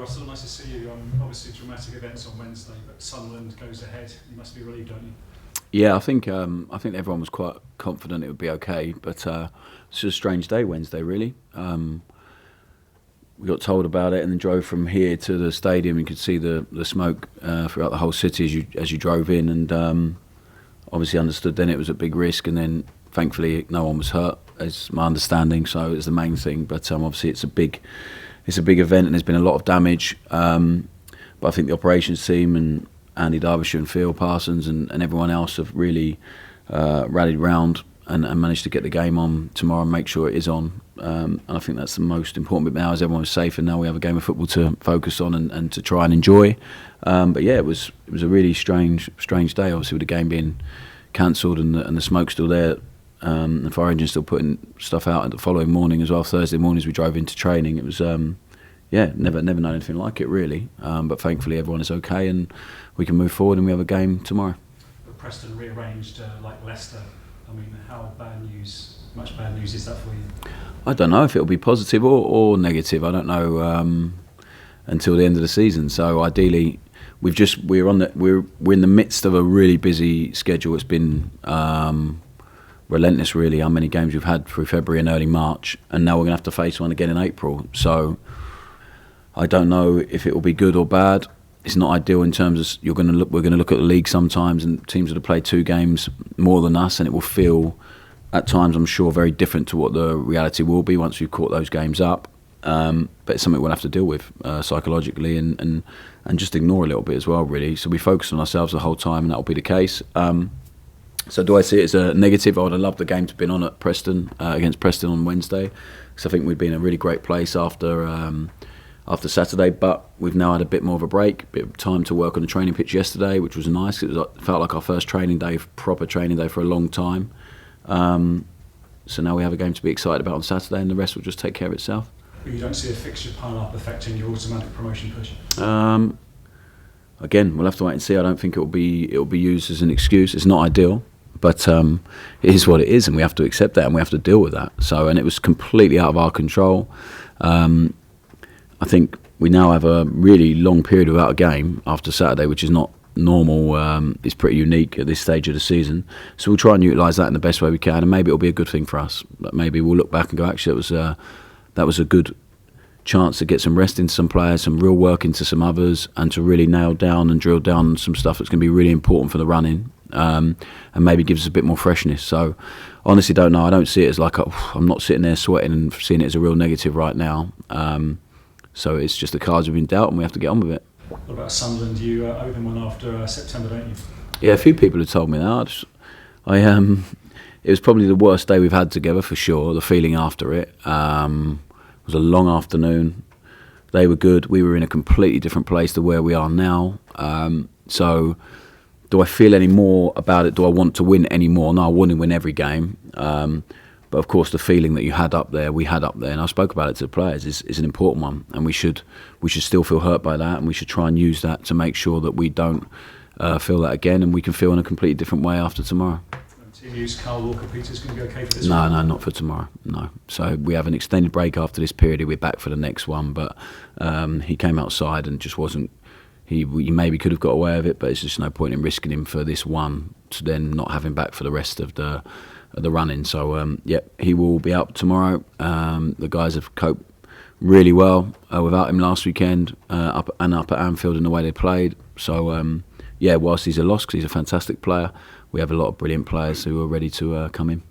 Russell, nice to see you. Obviously dramatic events on Wednesday, but Sunderland goes ahead. You must be relieved, don't you? Yeah, I think everyone was quite confident it would be okay, but it's a strange day Wednesday, really. We got told about it and then drove from here to the stadium. You could see the smoke throughout the whole city as you drove in, and obviously understood then it was a big risk, and then thankfully no one was hurt, is my understanding. So it's the main thing, but obviously it's a big event and there's been a lot of damage. But I think the operations team and Andy Derbyshire and Phil Parsons and everyone else have really rallied round and managed to get the game on tomorrow and make sure it is on. And I think that's the most important bit now, is everyone is safe and now we have a game of football to focus on and to try and enjoy. But yeah, it was a really strange day, obviously, with the game being cancelled and the smoke still there. The fire engine still putting stuff out the following morning as well. Thursday morning as we drove into training, it was never known anything like it, really. But thankfully everyone is okay and we can move forward and we have a game tomorrow. But Preston rearranged like Leicester. I mean, much bad news is that for you? I don't know if it'll be positive or negative. I don't know until the end of the season. So ideally, we're in the midst of a really busy schedule. It's been relentless, really, how many games we've had through February and early March, and now we're going to have to face one again in April. So I don't know if it will be good or bad. It's not ideal in terms of we're going to look at the league sometimes, and teams that have played 2 games more than us, and it will feel at times, I'm sure, very different to what the reality will be once we've caught those games up. But it's something we'll have to deal with psychologically and just ignore a little bit as well, really. So we focus on ourselves the whole time, and that will be the case. So do I see it as a negative? I would have loved the game to have been on at Preston, against Preston on Wednesday, because I think we'd be in a really great place after Saturday, but we've now had a bit more of a break, a bit of time to work on the training pitch yesterday, which was nice. It felt like our first proper training day for a long time. So now we have a game to be excited about on Saturday, and the rest will just take care of itself. But you don't see a fixture pile up affecting your automatic promotion push? Again, we'll have to wait and see. I don't think it will be used as an excuse. It's not ideal, but it is what it is, and we have to accept that and we have to deal with that. So, and it was completely out of our control. I think we now have a really long period without a game after Saturday, which is not normal. It's pretty unique at this stage of the season. So we'll try and utilise that in the best way we can, and maybe it'll be a good thing for us. Maybe we'll look back and go, actually, that was a good chance to get some rest into some players, some real work into some others, and to really nail down and drill down some stuff that's going to be really important for the run-in, and maybe gives us a bit more freshness. So honestly, don't know. I don't see it as like I'm not sitting there sweating and seeing it as a real negative right now. So it's just the cards have been dealt and we have to get on with it. What about Sunderland? You owe them one after September, don't you? Yeah, a few people have told me that. It was probably the worst day we've had together for sure. The feeling after it was a long afternoon. They were good. We were in a completely different place to where we are now. So do I feel any more about it? Do I want to win any more? No, I want to win every game. But of course, the feeling that we had up there, and I spoke about it to the players, is an important one, and we should still feel hurt by that, and we should try and use that to make sure that we don't feel that again, and we can feel in a completely different way after tomorrow. Team use Carl Walker-Peters going to be okay for this? No, not for tomorrow. No. So we have an extended break after this period. We're back for the next one, but he came outside and just wasn't. He maybe could have got away with it, but it's just no point in risking him for this one to then not have him back for the rest of the run-in. So he will be out tomorrow. The guys have coped really well without him last weekend, up at Anfield in the way they played. So whilst he's a loss because he's a fantastic player, we have a lot of brilliant players who are ready to come in.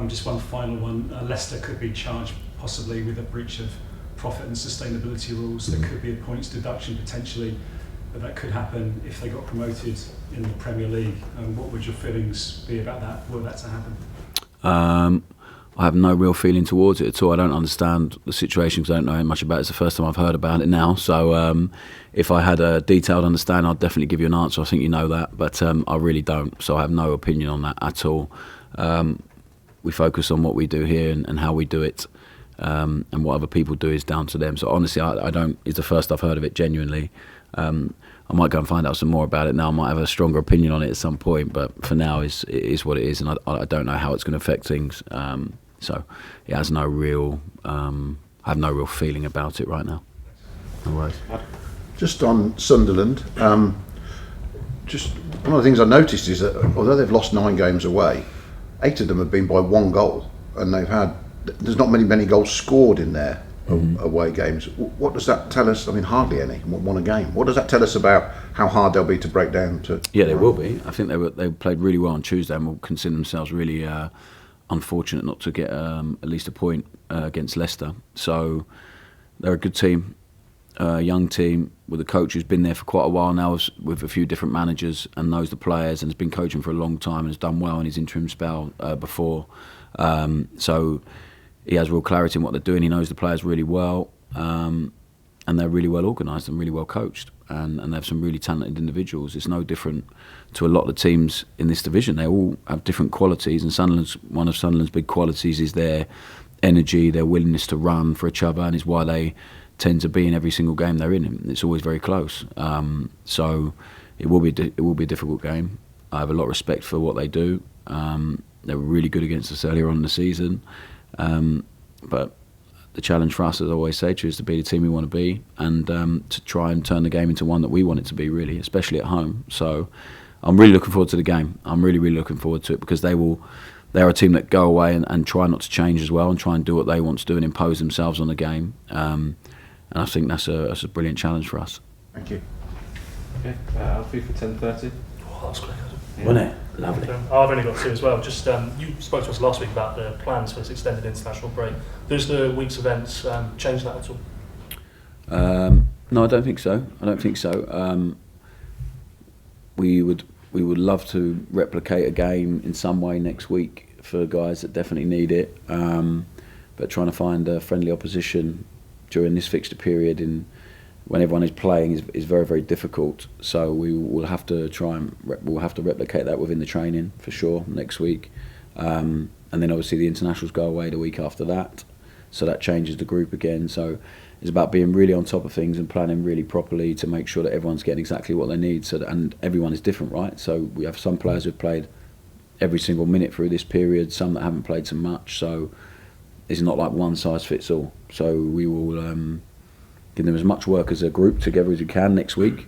Just one final one. Leicester could be charged possibly with a breach of profit and sustainability rules. There could be a points deduction potentially, but that could happen if they got promoted in the Premier League. What would your feelings be about that, were that to happen? I have no real feeling towards it at all. I don't understand the situation because I don't know much about it. It's the first time I've heard about it now. So if I had a detailed understanding, I'd definitely give you an answer. I think you know that, but I really don't. So I have no opinion on that at all. We focus on what we do here and how we do it, and what other people do is down to them. So honestly, I don't. It's the first I've heard of it genuinely. I might go and find out some more about it now. I might have a stronger opinion on it at some point, but for now, it is what it is, and I don't know how it's going to affect things. So it has no real. I have no real feeling about it right now. No worries. Just on Sunderland, just one of the things I noticed is that although they've lost 9 games away, 8 of them have been by 1 goal, and there's not many goals scored in their away games. What does that tell us? I mean, hardly any. Won a game. What does that tell us about how hard they'll be to break down to? Yeah, they will be. I think they played really well on Tuesday and will consider themselves really unfortunate not to get at least a point against Leicester. So they're a good team, young team with a coach who's been there for quite a while now with a few different managers and knows the players and has been coaching for a long time and has done well in his interim spell before. So he has real clarity in what they're doing. He knows the players really well, and they're really well organised and really well coached. And they have some really talented individuals. It's no different to a lot of the teams in this division. They all have different qualities, and one of Sunderland's big qualities is their energy, their willingness to run for each other, and is why they tend to be in every single game they're in. It's always very close. So it will be a difficult game. I have a lot of respect for what they do. They were really good against us earlier on in the season. But the challenge for us, as I always say to you, is to be the team we want to be and to try and turn the game into one that we want it to be, really, especially at home. So I'm really looking forward to the game. I'm really looking forward to it because they're a team that go away and try not to change as well and try and do what they want to do and impose themselves on the game. And I think that's a brilliant challenge for us. Thank you. Okay, Alfie for 10:30. Oh, that was quick. Wasn't it? Lovely. I've only got 2 as well. Just you spoke to us last week about the plans for this extended international break. Does the week's events change that at all? No, I don't think so. We would love to replicate a game in some way next week for guys that definitely need it. But trying to find a friendly opposition during this fixture period when everyone is playing is very difficult. So we will have to we'll have to replicate that within the training for sure next week. And then obviously the internationals go away the week after that, so that changes the group again. So it's about being really on top of things and planning really properly to make sure that everyone's getting exactly what they need. And everyone is different, right? So we have some players who've played every single minute through this period, some that haven't played so much. So it's not like one size fits all. So we will give them as much work as a group together as we can next week,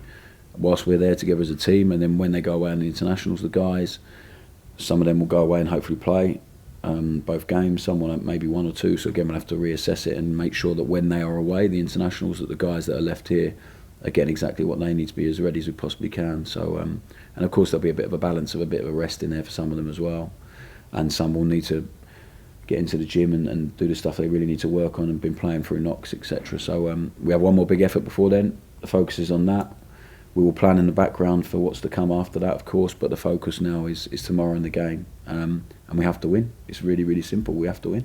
whilst we're there together as a team. And then when they go away on the internationals, the guys, some of them will go away and hopefully play both games. Some will maybe 1 or 2. So again, we'll have to reassess it and make sure that when they are away, the internationals, that the guys that are left here are getting exactly what they need to be as ready as we possibly can. So and of course there'll be a bit of a balance of a bit of a rest in there for some of them as well, and some will need to get into the gym and do the stuff they really need to work on and been playing through knocks, etc. So we have one more big effort before then. The focus is on that. We will plan in the background for what's to come after that, of course, but the focus now is tomorrow in the game. And we have to win. It's really simple. We have to win.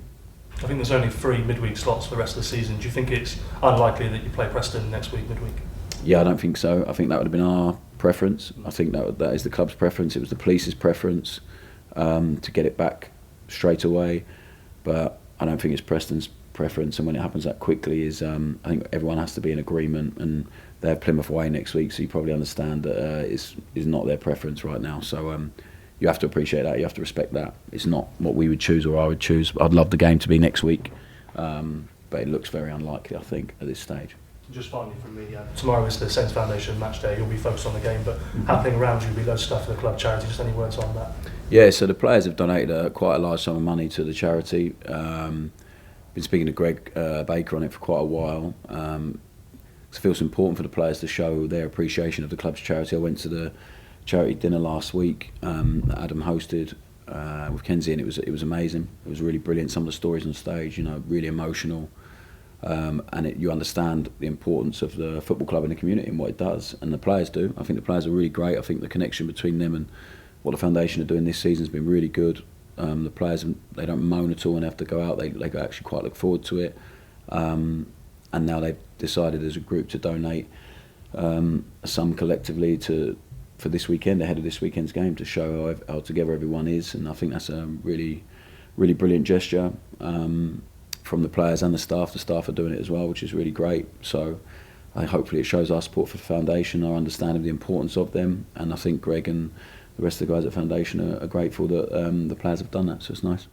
I think there's only 3 midweek slots for the rest of the season. Do you think it's unlikely that you play Preston next week midweek? Yeah, I don't think so. I think that would have been our preference. I think that is the club's preference. It was the police's preference to get it back straight away. But I don't think it's Preston's preference, and when it happens that quickly, I think everyone has to be in agreement. And they have Plymouth away next week, so you probably understand that it's not their preference right now. So you have to appreciate that. You have to respect that. It's not what we would choose or I would choose. I'd love the game to be next week, but it looks very unlikely, I think, at this stage. Just finally from me, tomorrow is the Saints Foundation match day. You'll be focused on the game, but happening around you will be loads of stuff for the club charity. Just any words on that? Yeah, so the players have donated quite a large sum of money to the charity. Been speaking to Greg Baker on it for quite a while. It feels important for the players to show their appreciation of the club's charity. I went to the charity dinner last week that Adam hosted with Kenzie, and it was amazing. It was really brilliant. Some of the stories on stage, really emotional. And you understand the importance of the football club in the community and what it does, and the players do. I think the players are really great. I think the connection between them and what the foundation are doing this season has been really good. The players, they don't moan at all when they have to go out. They actually quite look forward to it. And now they've decided as a group to donate a sum collectively for this weekend, ahead of this weekend's game, to show how together everyone is. And I think that's a really brilliant gesture. From the players and the staff. The staff are doing it as well, which is really great. So hopefully it shows our support for the foundation, our understanding of the importance of them, and I think Greg and the rest of the guys at the foundation are grateful that the players have done that, so it's nice.